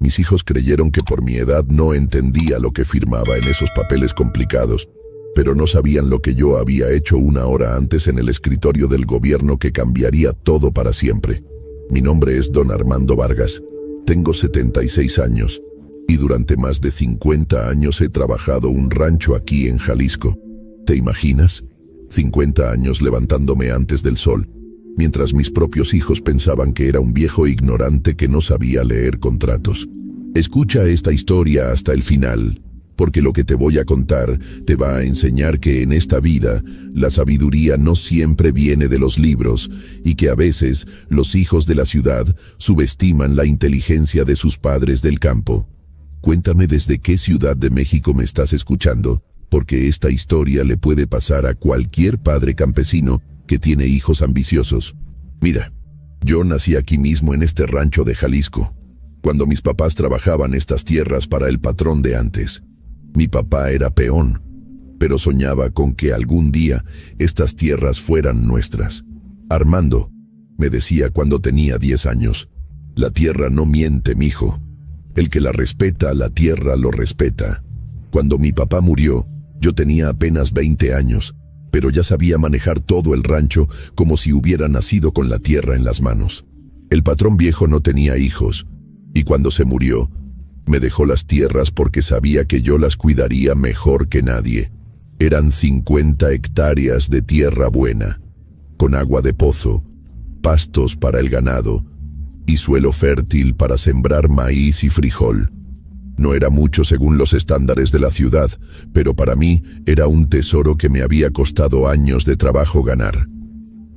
Mis hijos creyeron que por mi edad no entendía lo que firmaba en esos papeles complicados, pero no sabían lo que yo había hecho una hora antes en el escritorio del gobierno que cambiaría todo para siempre. Mi nombre es Don Armando Vargas. Tengo 76 años y durante más de 50 años he trabajado un rancho aquí en Jalisco. ¿Te imaginas? 50 años levantándome antes del sol, mientras mis propios hijos pensaban que era un viejo ignorante que no sabía leer contratos. Escucha esta historia hasta el final, porque lo que te voy a contar te va a enseñar que en esta vida la sabiduría no siempre viene de los libros y que a veces los hijos de la ciudad subestiman la inteligencia de sus padres del campo. Cuéntame desde qué ciudad de México me estás escuchando, porque esta historia le puede pasar a cualquier padre campesino que tiene hijos ambiciosos. Mira, yo nací aquí mismo en este rancho de Jalisco, cuando mis papás trabajaban estas tierras para el patrón de antes. Mi papá era peón, pero soñaba con que algún día estas tierras fueran nuestras. Armando, me decía cuando tenía 10 años, la tierra no miente, mijo. El que la respeta, la tierra lo respeta. Cuando mi papá murió, yo tenía apenas 20 años, pero ya sabía manejar todo el rancho como si hubiera nacido con la tierra en las manos. El patrón viejo no tenía hijos, y cuando se murió, me dejó las tierras porque sabía que yo las cuidaría mejor que nadie. Eran 50 hectáreas de tierra buena, con agua de pozo, pastos para el ganado y suelo fértil para sembrar maíz y frijol. No era mucho según los estándares de la ciudad, pero para mí era un tesoro que me había costado años de trabajo ganar.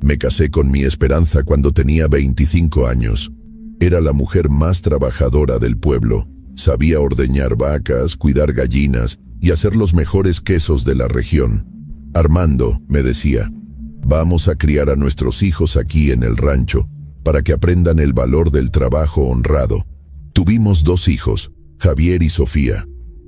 Me casé con mi Esperanza cuando tenía 25 años. Era la mujer más trabajadora del pueblo. Sabía ordeñar vacas, cuidar gallinas y hacer los mejores quesos de la región. Armando, me decía, vamos a criar a nuestros hijos aquí en el rancho para que aprendan el valor del trabajo honrado. Tuvimos 2 hijos, Javier y Sofía.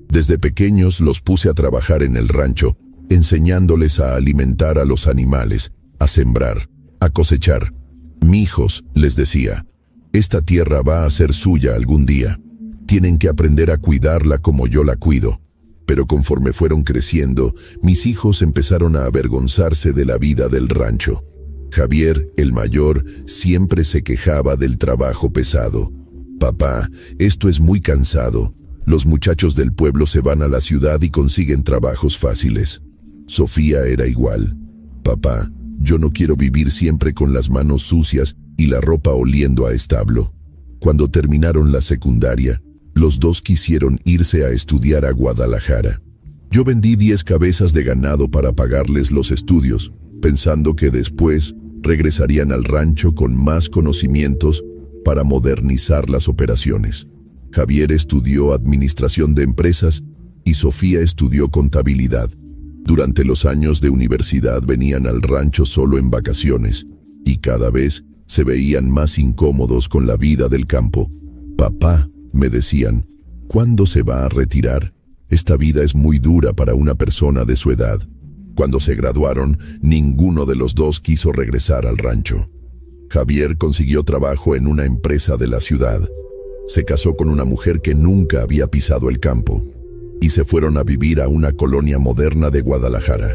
Desde pequeños los puse a trabajar en el rancho, enseñándoles a alimentar a los animales, a sembrar, a cosechar. Mijos, les decía, esta tierra va a ser suya algún día. Tienen que aprender a cuidarla como yo la cuido. Pero conforme fueron creciendo, mis hijos empezaron a avergonzarse de la vida del rancho. Javier, el mayor, siempre se quejaba del trabajo pesado. Papá, esto es muy cansado. Los muchachos del pueblo se van a la ciudad y consiguen trabajos fáciles. Sofía era igual. Papá, yo no quiero vivir siempre con las manos sucias y la ropa oliendo a establo. Cuando terminaron la secundaria, los 2 quisieron irse a estudiar a Guadalajara. Yo vendí 10 cabezas de ganado para pagarles los estudios, pensando que después regresarían al rancho con más conocimientos para modernizar las operaciones. Javier estudió administración de empresas y Sofía estudió contabilidad. Durante los años de universidad venían al rancho solo en vacaciones y cada vez se veían más incómodos con la vida del campo. Papá, me decían, ¿cuándo se va a retirar? Esta vida es muy dura para una persona de su edad. Cuando se graduaron, ninguno de los 2 quiso regresar al rancho. Javier consiguió trabajo en una empresa de la ciudad. Se casó con una mujer que nunca había pisado el campo y se fueron a vivir a una colonia moderna de Guadalajara.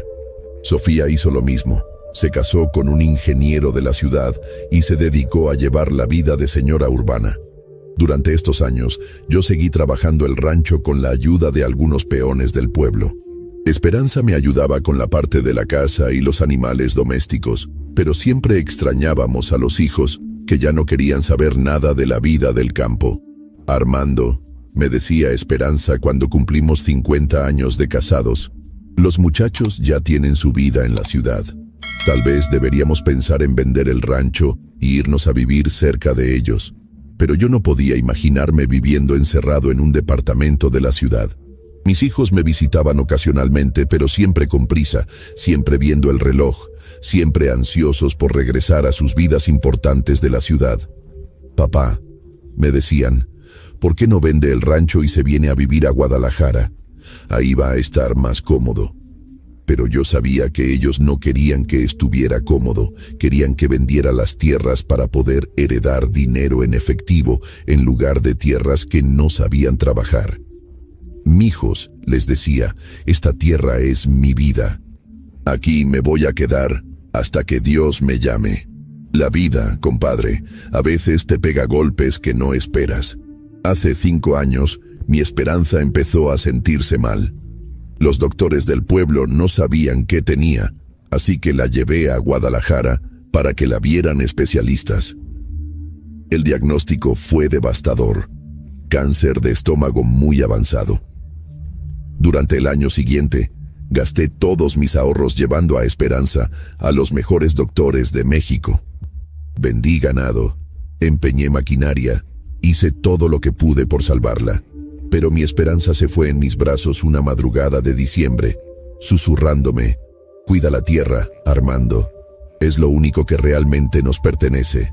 Sofía hizo lo mismo. Se casó con un ingeniero de la ciudad y se dedicó a llevar la vida de señora urbana. Durante estos años, yo seguí trabajando el rancho con la ayuda de algunos peones del pueblo. Esperanza me ayudaba con la parte de la casa y los animales domésticos, pero siempre extrañábamos a los hijos que ya no querían saber nada de la vida del campo. Armando, me decía Esperanza cuando cumplimos 50 años de casados, los muchachos ya tienen su vida en la ciudad. Tal vez deberíamos pensar en vender el rancho y irnos a vivir cerca de ellos. Pero yo no podía imaginarme viviendo encerrado en un departamento de la ciudad. Mis hijos me visitaban ocasionalmente, pero siempre con prisa, siempre viendo el reloj, siempre ansiosos por regresar a sus vidas importantes de la ciudad. Papá, me decían, ¿por qué no vende el rancho y se viene a vivir a Guadalajara? Ahí va a estar más cómodo. Pero yo sabía que ellos no querían que estuviera cómodo, querían que vendiera las tierras para poder heredar dinero en efectivo en lugar de tierras que no sabían trabajar. Mijos, les decía, esta tierra es mi vida. Aquí me voy a quedar hasta que Dios me llame. La vida, compadre, a veces te pega golpes que no esperas. Hace 5 años, mi esperanza empezó a sentirse mal. Los doctores del pueblo no sabían qué tenía, así que la llevé a Guadalajara para que la vieran especialistas. El diagnóstico fue devastador: cáncer de estómago muy avanzado. Durante el año siguiente, gasté todos mis ahorros llevando a Esperanza a los mejores doctores de México. Vendí ganado, empeñé maquinaria, hice todo lo que pude por salvarla. Pero mi Esperanza se fue en mis brazos una madrugada de diciembre, susurrándome: «Cuida la tierra, Armando. Es lo único que realmente nos pertenece».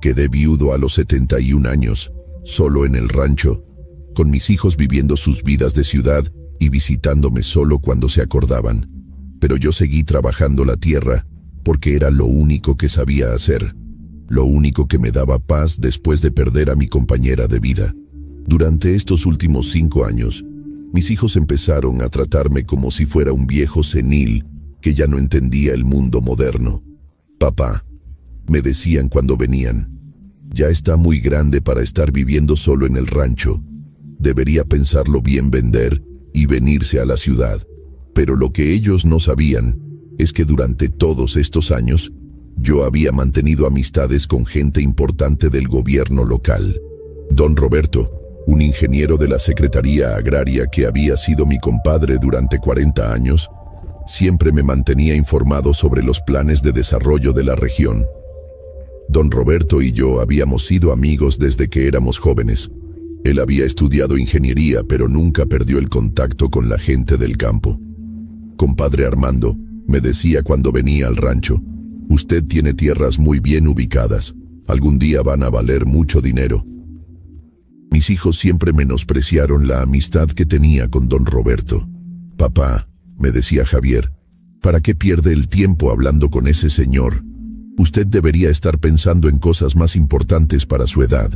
Quedé viudo a los 71 años, solo en el rancho, con mis hijos viviendo sus vidas de ciudad y visitándome solo cuando se acordaban. Pero yo seguí trabajando la tierra porque era lo único que sabía hacer, lo único que me daba paz después de perder a mi compañera de vida. Durante estos últimos 5 años, mis hijos empezaron a tratarme como si fuera un viejo senil que ya no entendía el mundo moderno. «Papá», me decían cuando venían, «ya está muy grande para estar viviendo solo en el rancho. Debería pensarlo bien vender y venirse a la ciudad». Pero lo que ellos no sabían es que durante todos estos años, yo había mantenido amistades con gente importante del gobierno local. Don Roberto, un ingeniero de la Secretaría Agraria que había sido mi compadre durante 40 años, siempre me mantenía informado sobre los planes de desarrollo de la región. Don Roberto y yo habíamos sido amigos desde que éramos jóvenes. Él había estudiado ingeniería, pero nunca perdió el contacto con la gente del campo. «Compadre Armando», me decía cuando venía al rancho, «usted tiene tierras muy bien ubicadas. Algún día van a valer mucho dinero». Mis hijos siempre menospreciaron la amistad que tenía con don Roberto. «Papá», me decía Javier, «¿para qué pierde el tiempo hablando con ese señor? Usted debería estar pensando en cosas más importantes para su edad».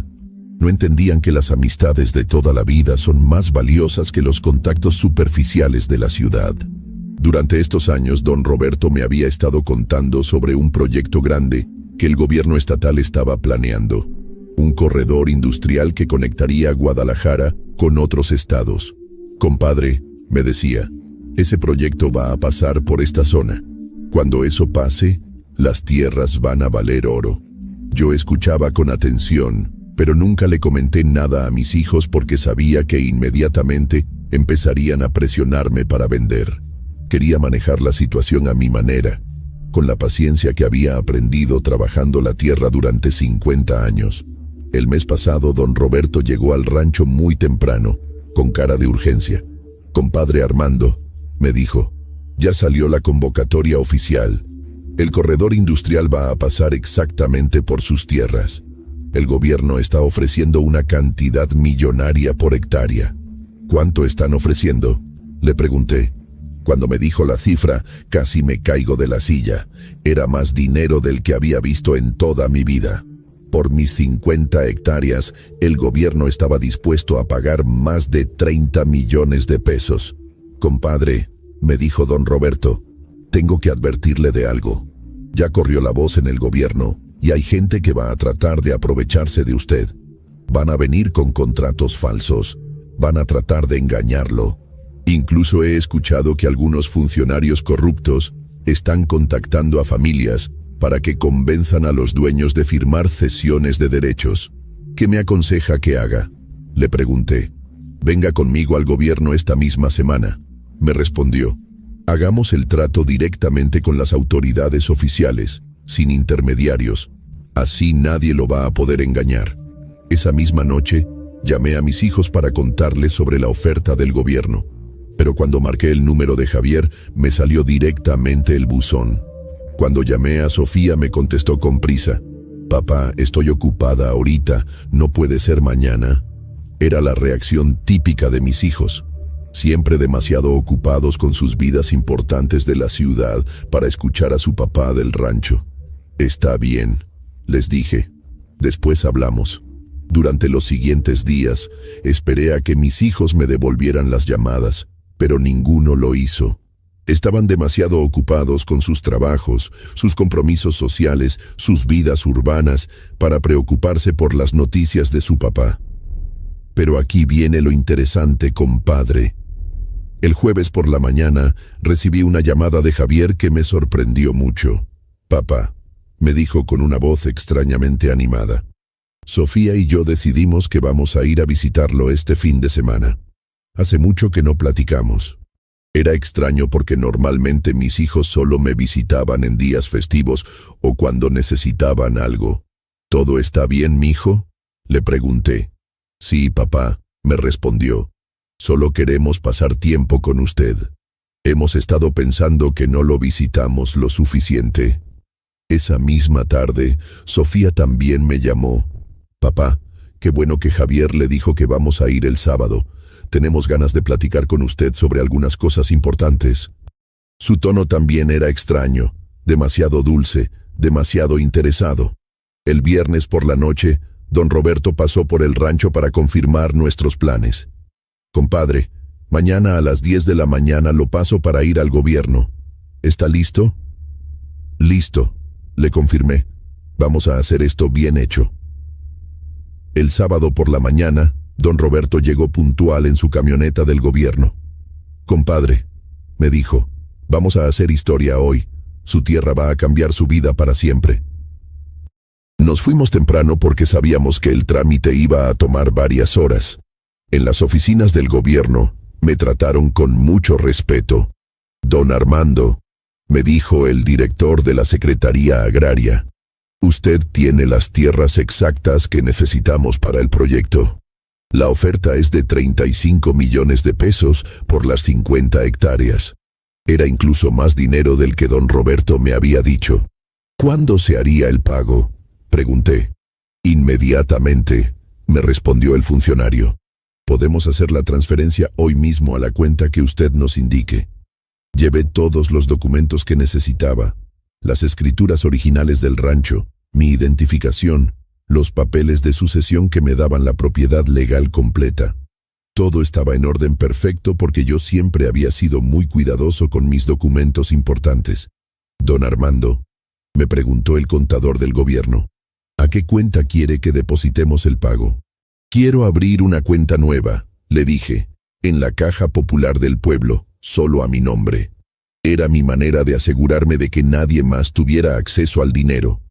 No entendían que las amistades de toda la vida son más valiosas que los contactos superficiales de la ciudad. Durante estos años, don Roberto me había estado contando sobre un proyecto grande que el gobierno estatal estaba planeando. Un corredor industrial que conectaría Guadalajara con otros estados. «Compadre», me decía, «ese proyecto va a pasar por esta zona. Cuando eso pase, las tierras van a valer oro». Yo escuchaba con atención, pero nunca le comenté nada a mis hijos porque sabía que inmediatamente empezarían a presionarme para vender. Quería manejar la situación a mi manera, con la paciencia que había aprendido trabajando la tierra durante 50 años. El mes pasado, don Roberto llegó al rancho muy temprano, con cara de urgencia. «Compadre Armando», me dijo, «ya salió la convocatoria oficial. El corredor industrial va a pasar exactamente por sus tierras. El gobierno está ofreciendo una cantidad millonaria por hectárea». «¿Cuánto están ofreciendo?», le pregunté. Cuando me dijo la cifra, casi me caigo de la silla. Era más dinero del que había visto en toda mi vida. Por mis 50 hectáreas, el gobierno estaba dispuesto a pagar más de 30 millones de pesos. «Compadre», me dijo don Roberto, «tengo que advertirle de algo. Ya corrió la voz en el gobierno y hay gente que va a tratar de aprovecharse de usted. Van a venir con contratos falsos, van a tratar de engañarlo. Incluso he escuchado que algunos funcionarios corruptos están contactando a familias para que convenzan a los dueños de firmar cesiones de derechos. ¿Qué me aconseja que haga?», le pregunté. «Venga conmigo al gobierno esta misma semana», me respondió. «Hagamos el trato directamente con las autoridades oficiales, sin intermediarios. Así nadie lo va a poder engañar». Esa misma noche, llamé a mis hijos para contarles sobre la oferta del gobierno. Pero cuando marqué el número de Javier, me salió directamente el buzón. Cuando llamé a Sofía, me contestó con prisa: «Papá, estoy ocupada ahorita, ¿no puede ser mañana?». Era la reacción típica de mis hijos. siempre demasiado ocupados con sus vidas importantes de la ciudad para escuchar a su papá del rancho. Está bien, les dije. Después hablamos. Durante los siguientes días, esperé a que mis hijos me devolvieran las llamadas, pero ninguno lo hizo. Estaban demasiado ocupados con sus trabajos, sus compromisos sociales, sus vidas urbanas, para preocuparse por las noticias de su papá. Pero aquí viene lo interesante, compadre. El jueves por la mañana recibí una llamada de Javier que me sorprendió mucho. «Papá», me dijo con una voz extrañamente animada. «Sofía y yo decidimos que vamos a ir a visitarlo este fin de semana. Hace mucho que no platicamos». Era extraño porque normalmente mis hijos solo me visitaban en días festivos o cuando necesitaban algo. «¿Todo está bien, mijo?», le pregunté. «Sí, papá», me respondió. «Solo queremos pasar tiempo con usted. Hemos estado pensando que no lo visitamos lo suficiente». Esa misma tarde, Sofía también me llamó. «Papá, qué bueno que Javier le dijo que vamos a ir el sábado. Tenemos ganas de platicar con usted sobre algunas cosas importantes». Su tono también era extraño, demasiado dulce, demasiado interesado. El viernes por la noche, don Roberto pasó por el rancho para confirmar nuestros planes. «Compadre, mañana a las 10 de la mañana lo paso para ir al gobierno. ¿Está listo?» «Listo», le confirmé. «Vamos a hacer esto bien hecho». El sábado por la mañana, don Roberto llegó puntual en su camioneta del gobierno. «Compadre», me dijo, «vamos a hacer historia hoy. Su tierra va a cambiar su vida para siempre». Nos fuimos temprano porque sabíamos que el trámite iba a tomar varias horas. En las oficinas del gobierno me trataron con mucho respeto. «Don Armando», me dijo el director de la Secretaría Agraria, «usted tiene las tierras exactas que necesitamos para el proyecto. La oferta es de 35 millones de pesos por las 50 hectáreas. Era incluso más dinero del que don Roberto me había dicho. «¿Cuándo se haría el pago?», pregunté. «Inmediatamente», me respondió el funcionario. «Podemos hacer la transferencia hoy mismo a la cuenta que usted nos indique». Llevé todos los documentos que necesitaba, las escrituras originales del rancho, mi identificación, los papeles de sucesión que me daban la propiedad legal completa. Todo estaba en orden perfecto porque yo siempre había sido muy cuidadoso con mis documentos importantes. «Don Armando», me preguntó el contador del gobierno, «¿a qué cuenta quiere que depositemos el pago?». «Quiero abrir una cuenta nueva», le dije, «en la Caja Popular del pueblo, solo a mi nombre». Era mi manera de asegurarme de que nadie más tuviera acceso al dinero.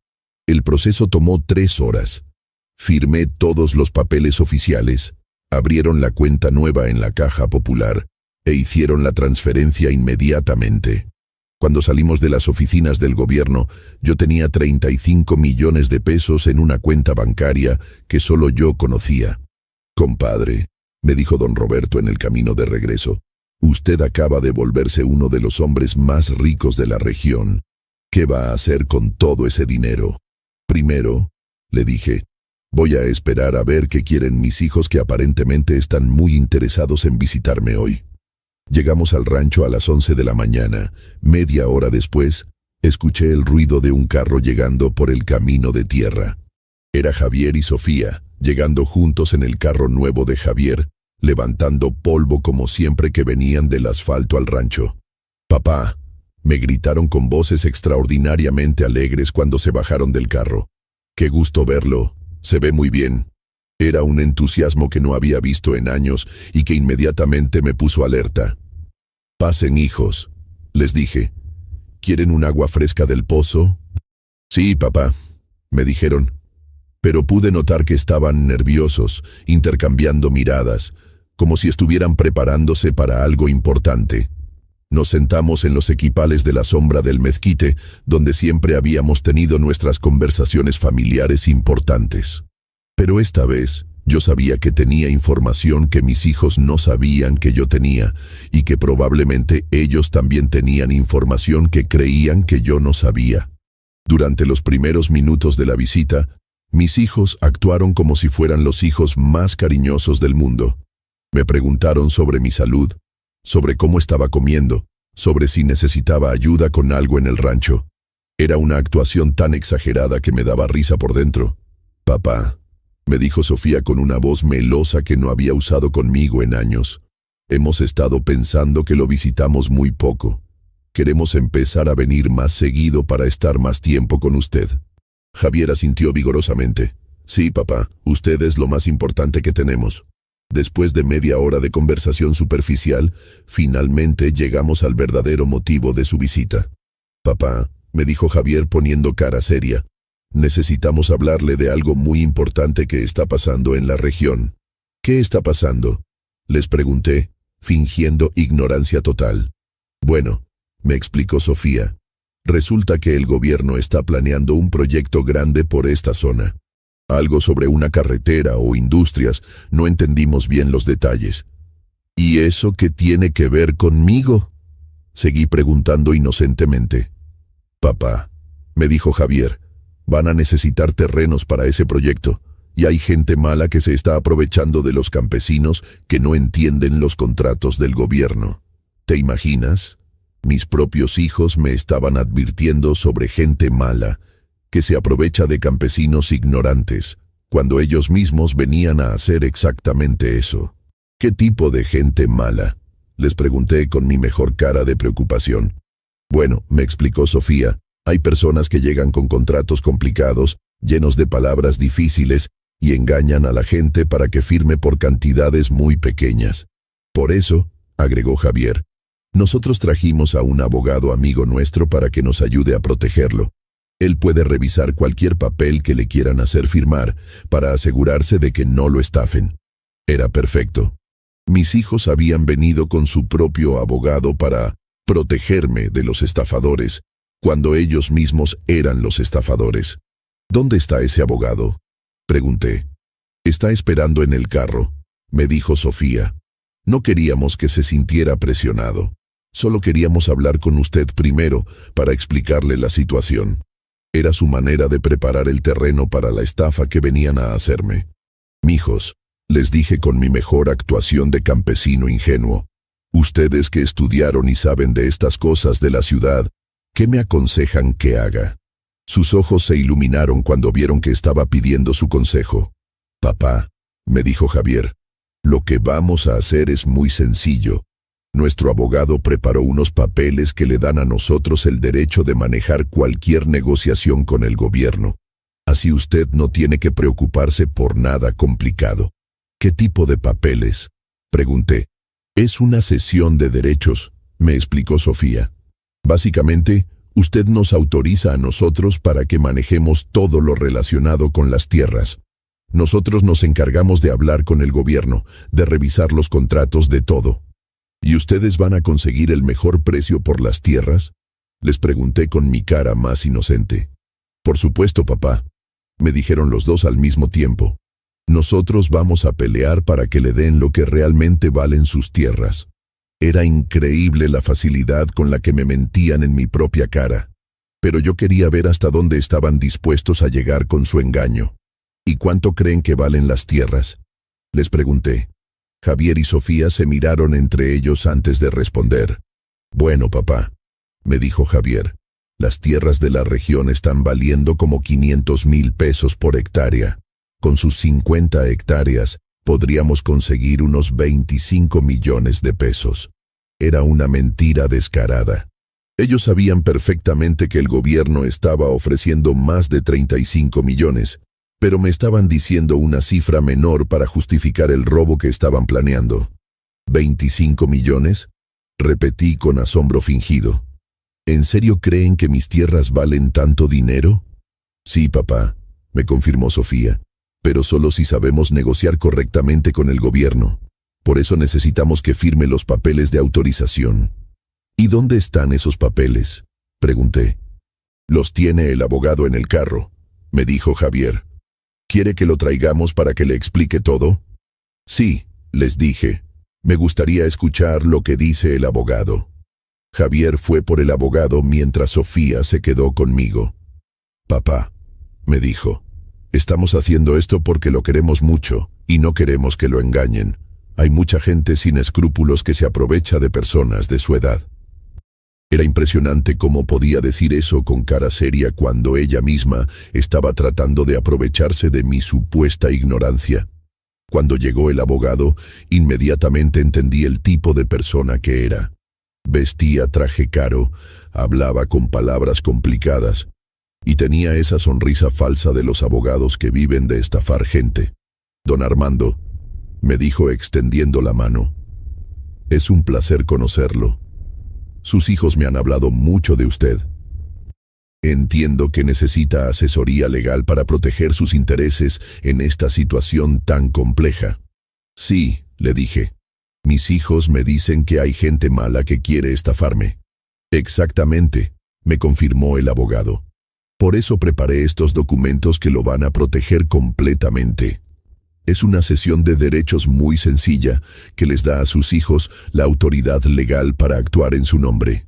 El proceso tomó 3 horas. Firmé todos los papeles oficiales, abrieron la cuenta nueva en la Caja Popular e hicieron la transferencia inmediatamente. Cuando salimos de las oficinas del gobierno, yo tenía 35 millones de pesos en una cuenta bancaria que solo yo conocía. «Compadre», me dijo don Roberto en el camino de regreso, «usted acaba de volverse uno de los hombres más ricos de la región. ¿Qué va a hacer con todo ese dinero?». «Primero», le dije, «voy a esperar a ver qué quieren mis hijos que aparentemente están muy interesados en visitarme hoy». Llegamos al rancho a las 11 de la mañana. Media hora después, escuché el ruido de un carro llegando por el camino de tierra. Era Javier y Sofía, llegando juntos en el carro nuevo de Javier, levantando polvo como siempre que venían del asfalto al rancho. «Papá», me gritaron con voces extraordinariamente alegres cuando se bajaron del carro. «Qué gusto verlo, se ve muy bien». Era un entusiasmo que no había visto en años y que inmediatamente me puso alerta. «Pasen, hijos», les dije. «¿Quieren un agua fresca del pozo?». «Sí, papá», me dijeron. Pero pude notar que estaban nerviosos, intercambiando miradas, como si estuvieran preparándose para algo importante. Nos sentamos en los equipales de la sombra del mezquite, donde siempre habíamos tenido nuestras conversaciones familiares importantes. Pero esta vez, yo sabía que tenía información que mis hijos no sabían que yo tenía, y que probablemente ellos también tenían información que creían que yo no sabía. Durante los primeros minutos de la visita, mis hijos actuaron como si fueran los hijos más cariñosos del mundo. Me preguntaron sobre mi salud, sobre cómo estaba comiendo, sobre si necesitaba ayuda con algo en el rancho. Era una actuación tan exagerada que me daba risa por dentro. «Papá», me dijo Sofía con una voz melosa que no había usado conmigo en años. «Hemos estado pensando que lo visitamos muy poco. Queremos empezar a venir más seguido para estar más tiempo con usted». Javier asintió vigorosamente. «Sí, papá, usted es lo más importante que tenemos». Después de media hora de conversación superficial, finalmente llegamos al verdadero motivo de su visita. «Papá», me dijo Javier poniendo cara seria, «necesitamos hablarle de algo muy importante que está pasando en la región». «¿Qué está pasando?», les pregunté, fingiendo ignorancia total. «Bueno», me explicó Sofía, «resulta que el gobierno está planeando un proyecto grande por esta zona. Algo sobre una carretera o industrias, no entendimos bien los detalles». «¿Y eso qué tiene que ver conmigo?», seguí preguntando inocentemente. «Papá», me dijo Javier, «van a necesitar terrenos para ese proyecto, y hay gente mala que se está aprovechando de los campesinos que no entienden los contratos del gobierno. ¿Te imaginas? Mis propios hijos me estaban advirtiendo sobre gente mala que se aprovecha de campesinos ignorantes, cuando ellos mismos venían a hacer exactamente eso». «¿Qué tipo de gente mala?», les pregunté con mi mejor cara de preocupación. «Bueno», me explicó Sofía, «hay personas que llegan con contratos complicados, llenos de palabras difíciles, y engañan a la gente para que firme por cantidades muy pequeñas. Por eso», agregó Javier, «nosotros trajimos a un abogado amigo nuestro para que nos ayude a protegerlo. Él puede revisar cualquier papel que le quieran hacer firmar para asegurarse de que no lo estafen». Era perfecto. Mis hijos habían venido con su propio abogado para protegerme de los estafadores, cuando ellos mismos eran los estafadores. «¿Dónde está ese abogado?», pregunté. «Está esperando en el carro», me dijo Sofía. «No queríamos que se sintiera presionado. Solo queríamos hablar con usted primero para explicarle la situación». Era su manera de preparar el terreno para la estafa que venían a hacerme. «Mijos», les dije con mi mejor actuación de campesino ingenuo, «ustedes que estudiaron y saben de estas cosas de la ciudad, ¿qué me aconsejan que haga?». Sus ojos se iluminaron cuando vieron que estaba pidiendo su consejo. «Papá», me dijo Javier, «lo que vamos a hacer es muy sencillo. Nuestro abogado preparó unos papeles que le dan a nosotros el derecho de manejar cualquier negociación con el gobierno. Así usted no tiene que preocuparse por nada complicado». «¿Qué tipo de papeles?», pregunté. «Es una cesión de derechos», me explicó Sofía. «Básicamente, usted nos autoriza a nosotros para que manejemos todo lo relacionado con las tierras. Nosotros nos encargamos de hablar con el gobierno, de revisar los contratos, de todo». «¿Y ustedes van a conseguir el mejor precio por las tierras?», les pregunté con mi cara más inocente. «Por supuesto, papá», me dijeron los dos al mismo tiempo. «Nosotros vamos a pelear para que le den lo que realmente valen sus tierras». Era increíble la facilidad con la que me mentían en mi propia cara. Pero yo quería ver hasta dónde estaban dispuestos a llegar con su engaño. «¿Y cuánto creen que valen las tierras?», les pregunté. Javier y Sofía se miraron entre ellos antes de responder. «Bueno, papá», me dijo Javier, «las tierras de la región están valiendo como 500,000 pesos por hectárea. Con sus 50 hectáreas, podríamos conseguir unos 25 millones de pesos». Era una mentira descarada. Ellos sabían perfectamente que el gobierno estaba ofreciendo más de 35 millones, pero me estaban diciendo una cifra menor para justificar el robo que estaban planeando. «¿25 millones?», repetí con asombro fingido. «¿En serio creen que mis tierras valen tanto dinero?». «Sí, papá», me confirmó Sofía, «pero solo si sabemos negociar correctamente con el gobierno. Por eso necesitamos que firme los papeles de autorización». «¿Y dónde están esos papeles?», pregunté. «Los tiene el abogado en el carro», me dijo Javier. «¿Quiere que lo traigamos para que le explique todo?». «Sí», les dije. «Me gustaría escuchar lo que dice el abogado». Javier fue por el abogado mientras Sofía se quedó conmigo. «Papá», me dijo, «estamos haciendo esto porque lo queremos mucho y no queremos que lo engañen. Hay mucha gente sin escrúpulos que se aprovecha de personas de su edad. Era impresionante cómo podía decir eso con cara seria cuando ella misma estaba tratando de aprovecharse de mi supuesta ignorancia. Cuando llegó el abogado, inmediatamente entendí el tipo de persona que era. Vestía traje caro, hablaba con palabras complicadas, y tenía esa sonrisa falsa de los abogados que viven de estafar gente. Don Armando, me dijo extendiendo la mano. Es un placer conocerlo. Sus hijos me han hablado mucho de usted. Entiendo que necesita asesoría legal para proteger sus intereses en esta situación tan compleja. Sí, le dije. Mis hijos me dicen que hay gente mala que quiere estafarme. Exactamente, me confirmó el abogado. Por eso preparé estos documentos que lo van a proteger completamente. Es una cesión de derechos muy sencilla que les da a sus hijos la autoridad legal para actuar en su nombre.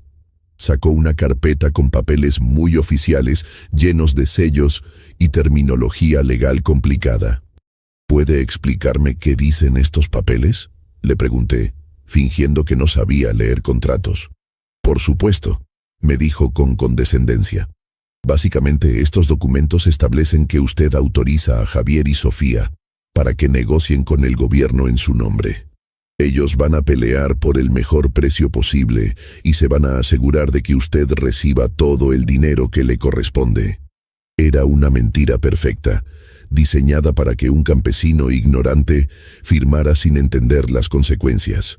Sacó una carpeta con papeles muy oficiales, llenos de sellos y terminología legal complicada. ¿Puede explicarme qué dicen estos papeles?, le pregunté, fingiendo que no sabía leer contratos. Por supuesto, me dijo con condescendencia. Básicamente, estos documentos establecen que usted autoriza a Javier y Sofía para que negocien con el gobierno en su nombre. Ellos van a pelear por el mejor precio posible y se van a asegurar de que usted reciba todo el dinero que le corresponde. Era una mentira perfecta, diseñada para que un campesino ignorante firmara sin entender las consecuencias.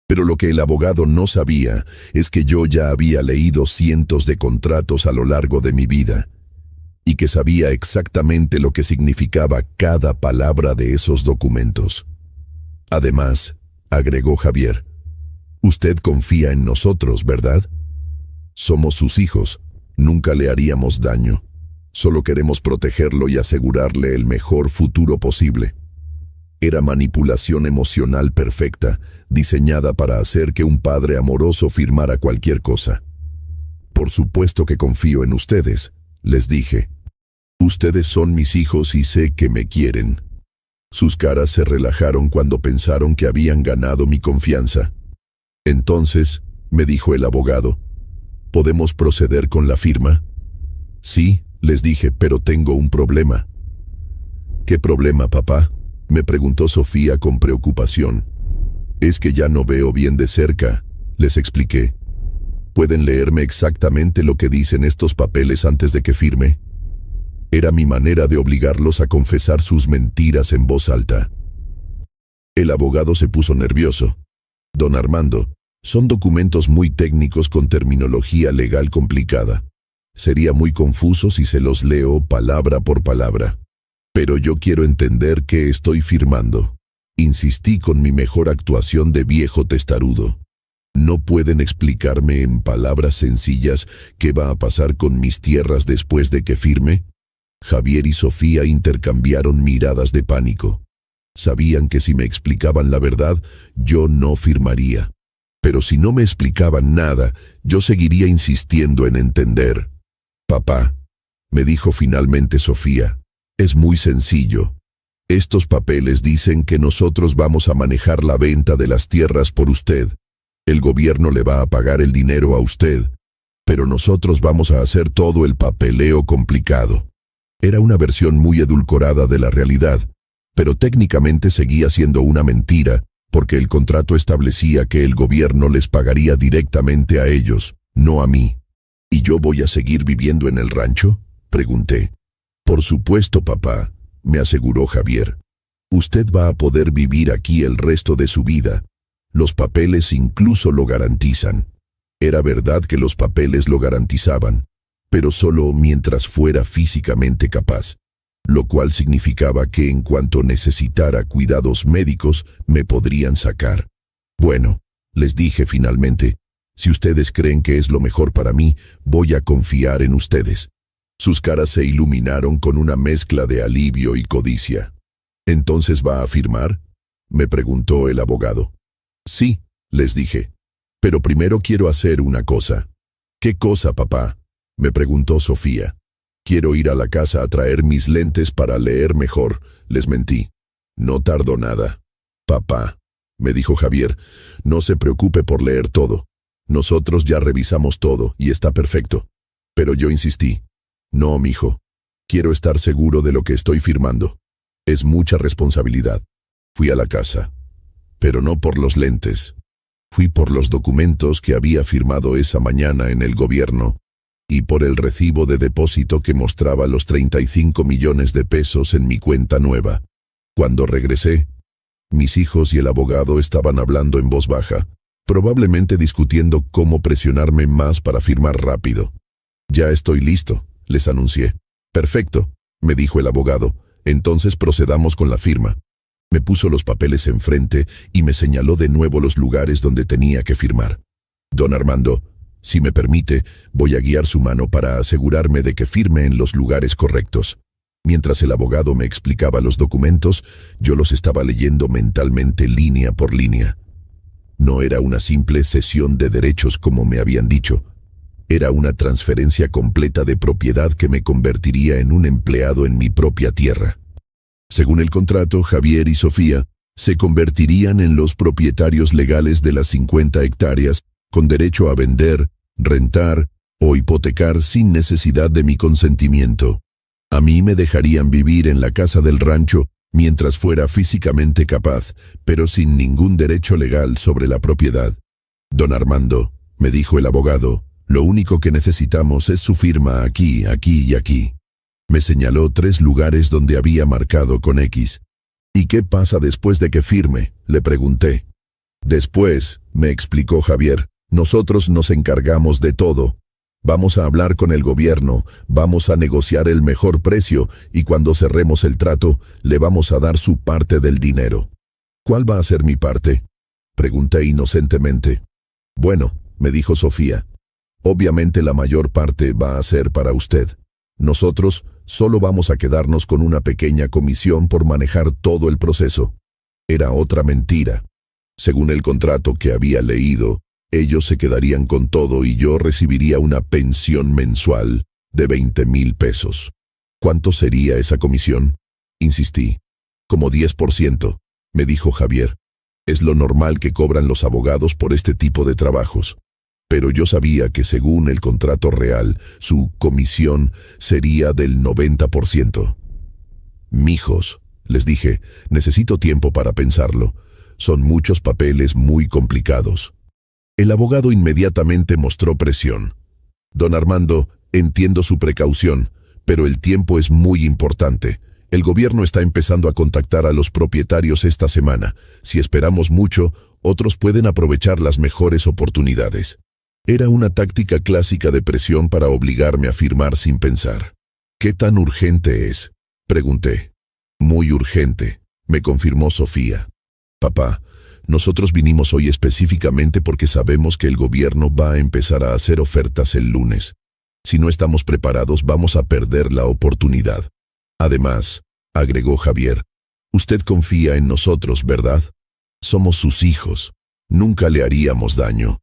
Pero lo que el abogado no sabía es que yo ya había leído cientos de contratos a lo largo de mi vida, y que sabía exactamente lo que significaba cada palabra de esos documentos. Además, agregó Javier, usted confía en nosotros, ¿verdad? Somos sus hijos, nunca le haríamos daño. Solo queremos protegerlo y asegurarle el mejor futuro posible. Era manipulación emocional perfecta, diseñada para hacer que un padre amoroso firmara cualquier cosa. Por supuesto que confío en ustedes, les dije. Ustedes son mis hijos y sé que me quieren. Sus caras se relajaron cuando pensaron que habían ganado mi confianza. Entonces, me dijo el abogado, ¿podemos proceder con la firma? Sí, les dije, pero tengo un problema. ¿Qué problema, papá?, me preguntó Sofía con preocupación. Es que ya no veo bien de cerca, les expliqué. ¿Pueden leerme exactamente lo que dicen estos papeles antes de que firme? Era mi manera de obligarlos a confesar sus mentiras en voz alta. El abogado se puso nervioso. Don Armando, son documentos muy técnicos con terminología legal complicada. Sería muy confuso si se los leo palabra por palabra. Pero yo quiero entender qué estoy firmando. Insistí con mi mejor actuación de viejo testarudo. ¿No pueden explicarme en palabras sencillas qué va a pasar con mis tierras después de que firme? Javier y Sofía intercambiaron miradas de pánico. Sabían que si me explicaban la verdad, yo no firmaría. Pero si no me explicaban nada, yo seguiría insistiendo en entender. Papá, me dijo finalmente Sofía, es muy sencillo. Estos papeles dicen que nosotros vamos a manejar la venta de las tierras por usted. El gobierno le va a pagar el dinero a usted, pero nosotros vamos a hacer todo el papeleo complicado. Era una versión muy edulcorada de la realidad, pero técnicamente seguía siendo una mentira, porque el contrato establecía que el gobierno les pagaría directamente a ellos, no a mí. ¿Y yo voy a seguir viviendo en el rancho?, pregunté. Por supuesto, papá, me aseguró Javier. Usted va a poder vivir aquí el resto de su vida. Los papeles incluso lo garantizan. Era verdad que los papeles lo garantizaban, pero solo mientras fuera físicamente capaz, lo cual significaba que en cuanto necesitara cuidados médicos me podrían sacar. Bueno, les dije finalmente, si ustedes creen que es lo mejor para mí, voy a confiar en ustedes. Sus caras se iluminaron con una mezcla de alivio y codicia. ¿Entonces va a firmar?, me preguntó el abogado. Sí, les dije, pero primero quiero hacer una cosa. ¿Qué cosa, papá?, me preguntó Sofía. Quiero ir a la casa a traer mis lentes para leer mejor, les mentí. No tardó nada. Papá, me dijo Javier. No se preocupe por leer todo. Nosotros ya revisamos todo y está perfecto. Pero yo insistí. No, mijo. Quiero estar seguro de lo que estoy firmando. Es mucha responsabilidad. Fui a la casa. Pero no por los lentes. Fui por los documentos que había firmado esa mañana en el gobierno y por el recibo de depósito que mostraba los 35 millones de pesos en mi cuenta nueva. Cuando regresé, mis hijos y el abogado estaban hablando en voz baja, probablemente discutiendo cómo presionarme más para firmar rápido. Ya estoy listo, les anuncié. Perfecto, me dijo el abogado. Entonces procedamos con la firma. Me puso los papeles enfrente y me señaló de nuevo los lugares donde tenía que firmar. Don Armando, si me permite, voy a guiar su mano para asegurarme de que firme en los lugares correctos. Mientras el abogado me explicaba los documentos, yo los estaba leyendo mentalmente línea por línea. No era una simple cesión de derechos como me habían dicho. Era una transferencia completa de propiedad que me convertiría en un empleado en mi propia tierra. Según el contrato, Javier y Sofía se convertirían en los propietarios legales de las 50 hectáreas, con derecho a vender, rentar o hipotecar sin necesidad de mi consentimiento. A mí me dejarían vivir en la casa del rancho mientras fuera físicamente capaz, pero sin ningún derecho legal sobre la propiedad. Don Armando, me dijo el abogado, lo único que necesitamos es su firma aquí, aquí y aquí. Me señaló 3 lugares donde había marcado con X. ¿Y qué pasa después de que firme?, le pregunté. Después, me explicó Javier, nosotros nos encargamos de todo. Vamos a hablar con el gobierno, vamos a negociar el mejor precio y cuando cerremos el trato, le vamos a dar su parte del dinero. ¿Cuál va a ser mi parte?, pregunté inocentemente. Bueno, me dijo Sofía, obviamente la mayor parte va a ser para usted. Nosotros solo vamos a quedarnos con una pequeña comisión por manejar todo el proceso. Era otra mentira. Según el contrato que había leído, ellos se quedarían con todo y yo recibiría una pensión mensual de 20,000 pesos. ¿Cuánto sería esa comisión?, insistí. Como 10%, me dijo Javier. Es lo normal que cobran los abogados por este tipo de trabajos. Pero yo sabía que según el contrato real, su comisión sería del 90%. Mijos, les dije, necesito tiempo para pensarlo. Son muchos papeles muy complicados. El abogado inmediatamente mostró presión. Don Armando, entiendo su precaución, pero el tiempo es muy importante. El gobierno está empezando a contactar a los propietarios esta semana. Si esperamos mucho, otros pueden aprovechar las mejores oportunidades. Era una táctica clásica de presión para obligarme a firmar sin pensar. ¿Qué tan urgente es?, pregunté. Muy urgente, me confirmó Sofía. Papá, nosotros vinimos hoy específicamente porque sabemos que el gobierno va a empezar a hacer ofertas el lunes. Si no estamos preparados, vamos a perder la oportunidad. Además, agregó Javier, usted confía en nosotros, ¿verdad? Somos sus hijos. Nunca le haríamos daño.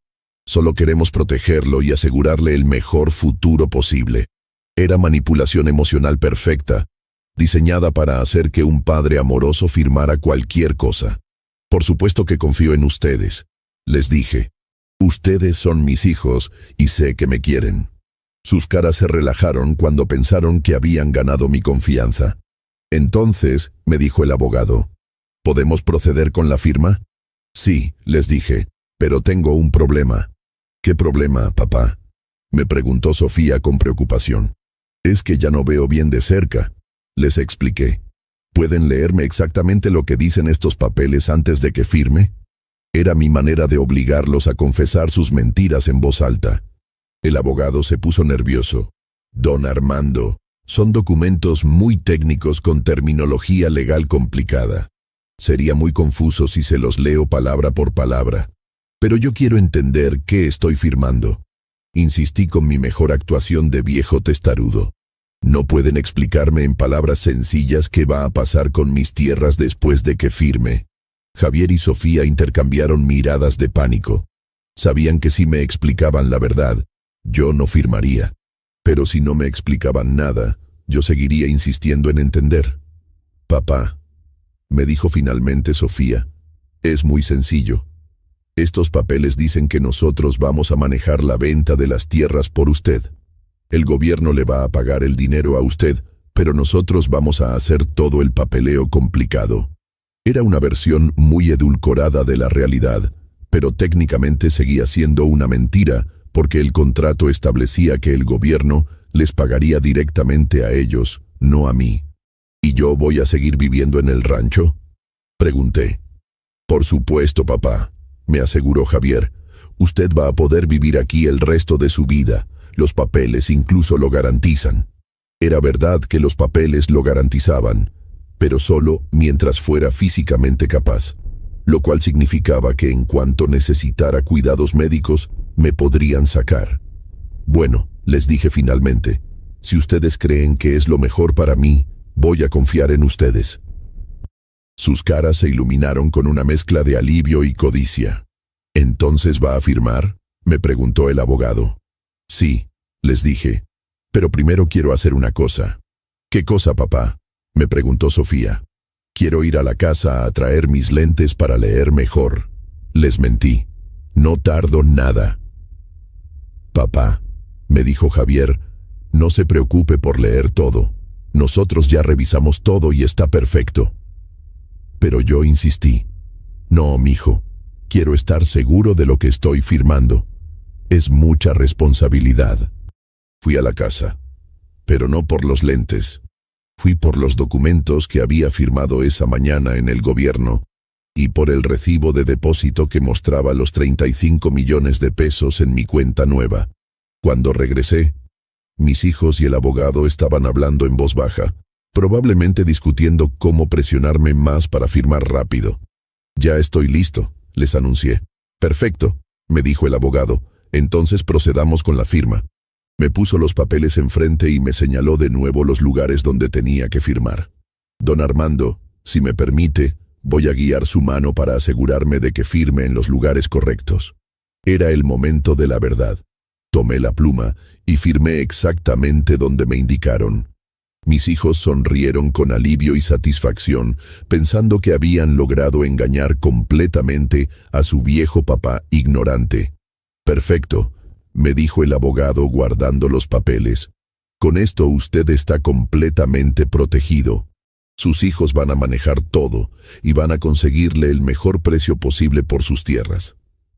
Solo queremos protegerlo y asegurarle el mejor futuro posible. Era manipulación emocional perfecta, diseñada para hacer que un padre amoroso firmara cualquier cosa. Por supuesto que confío en ustedes, les dije. Ustedes son mis hijos y sé que me quieren. Sus caras se relajaron cuando pensaron que habían ganado mi confianza. Entonces, me dijo el abogado, ¿podemos proceder con la firma? Sí, les dije, pero tengo un problema. ¿Qué problema, papá?, me preguntó Sofía con preocupación. Es que ya no veo bien de cerca, les expliqué. ¿Pueden leerme exactamente lo que dicen estos papeles antes de que firme? Era mi manera de obligarlos a confesar sus mentiras en voz alta. El abogado se puso nervioso. Don Armando, son documentos muy técnicos con terminología legal complicada. Sería muy confuso si se los leo palabra por palabra. Pero yo quiero entender qué estoy firmando. Insistí con mi mejor actuación de viejo testarudo. ¿No pueden explicarme en palabras sencillas qué va a pasar con mis tierras después de que firme? Javier y Sofía intercambiaron miradas de pánico. Sabían que si me explicaban la verdad, yo no firmaría. Pero si no me explicaban nada, yo seguiría insistiendo en entender. Papá, me dijo finalmente Sofía, Es muy sencillo. Estos papeles dicen que nosotros vamos a manejar la venta de las tierras por usted. El gobierno le va a pagar el dinero a usted, pero nosotros vamos a hacer todo el papeleo complicado. Era una versión muy edulcorada de la realidad, pero técnicamente seguía siendo una mentira, porque el contrato establecía que el gobierno les pagaría directamente a ellos, no a mí. ¿Y yo voy a seguir viviendo en el rancho?, pregunté. Por supuesto, papá, me aseguró Javier. Usted va a poder vivir aquí el resto de su vida. Los papeles incluso lo garantizan. Era verdad que los papeles lo garantizaban, pero solo mientras fuera físicamente capaz, lo cual significaba que en cuanto necesitara cuidados médicos, me podrían sacar. Bueno, les dije finalmente, si ustedes creen que es lo mejor para mí, voy a confiar en ustedes. Sus caras se iluminaron con una mezcla de alivio y codicia. ¿Entonces va a firmar?, me preguntó el abogado. Sí, les dije, pero primero quiero hacer una cosa. ¿Qué cosa, papá?, me preguntó Sofía. Quiero ir a la casa a traer mis lentes para leer mejor. Les mentí. No tardo nada. Papá, me dijo Javier, no se preocupe por leer todo. Nosotros ya revisamos todo y está perfecto. Pero yo insistí. No, mijo, quiero estar seguro de lo que estoy firmando. Es mucha responsabilidad. Fui a la casa, pero no por los lentes. Fui por los documentos que había firmado esa mañana en el gobierno y por el recibo de depósito que mostraba los 35 millones de pesos en mi cuenta nueva. Cuando regresé, mis hijos y el abogado estaban hablando en voz baja, probablemente discutiendo cómo presionarme más para firmar rápido. Ya estoy listo, les anuncié. Perfecto, me dijo el abogado, entonces procedamos con la firma. Me puso los papeles enfrente y me señaló de nuevo los lugares donde tenía que firmar. Don Armando, si me permite, voy a guiar su mano para asegurarme de que firme en los lugares correctos. Era el momento de la verdad. Tomé la pluma y firmé exactamente donde me indicaron. Mis hijos sonrieron con alivio y satisfacción, pensando que habían logrado engañar completamente a su viejo papá ignorante. Perfecto, me dijo el abogado guardando los papeles. Con esto usted está completamente protegido. Sus hijos van a manejar todo y van a conseguirle el mejor precio posible por sus tierras.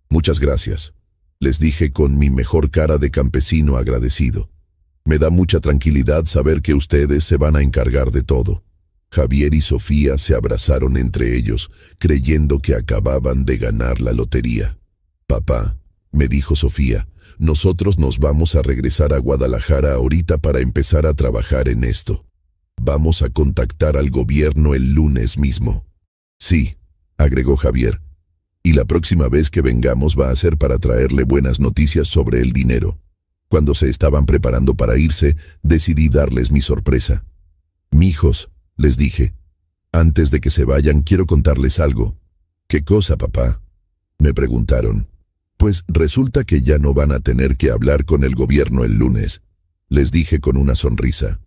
Muchas gracias, les dije con mi mejor cara de campesino agradecido. Me da mucha tranquilidad saber que ustedes se van a encargar de todo. Javier y Sofía se abrazaron entre ellos, creyendo que acababan de ganar la lotería. Papá, me dijo Sofía, nosotros nos vamos a regresar a Guadalajara ahorita para empezar a trabajar en esto. Vamos a contactar al gobierno el lunes mismo. Sí, agregó Javier, y la próxima vez que vengamos va a ser para traerle buenas noticias sobre el dinero. Cuando se estaban preparando para irse, decidí darles mi sorpresa. Mijos, les dije, antes de que se vayan quiero contarles algo. ¿Qué cosa, papá?, me preguntaron. Pues resulta que ya no van a tener que hablar con el gobierno el lunes, les dije con una sonrisa.